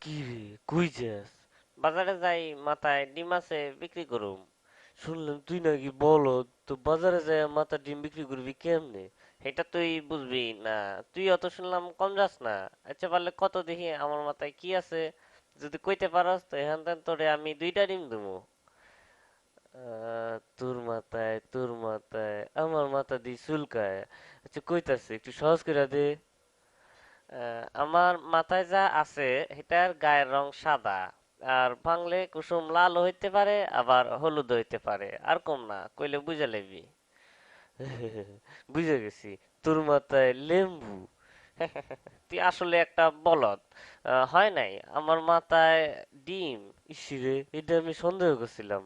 কি রে, কই যাস? বাজারে যাই, মাথায় ডিম আছে, বিক্রি করুম। শুনলাম তুই নাকি বলদ, তো বাজারে যাই মাথা ডিম বিক্রি করবি কেমনে? এটা তুই বুঝবি না। তুই অত শুনলাম কম যাস না। আচ্ছা পারলে কত দেখি আমার মাথায় কি আছে, যদি কইতে পারস তো এখান থেকে তোরে আমি 2টা ডিম দেবো। তোর মাথায় আমার মাথা দিয়ে চুলকায়। আচ্ছা কইতাছে একটু সহজ করে দে। আমার মাথায় যা আছে এটার গায়ের রং সাদা, আর ভাঙলে কুসুম লাল হইতে পারে, আবার হলুদ হইতে পারে, আর কম না কইলে বুঝে লবি। বুঝে গেছি, তোর মাথায় লেম্বু। তুই আসলে একটা বলদ। হয় নাই আমার মাথায় ডিম। ইসিরে, এটা আমি সন্দেহ করছিলাম।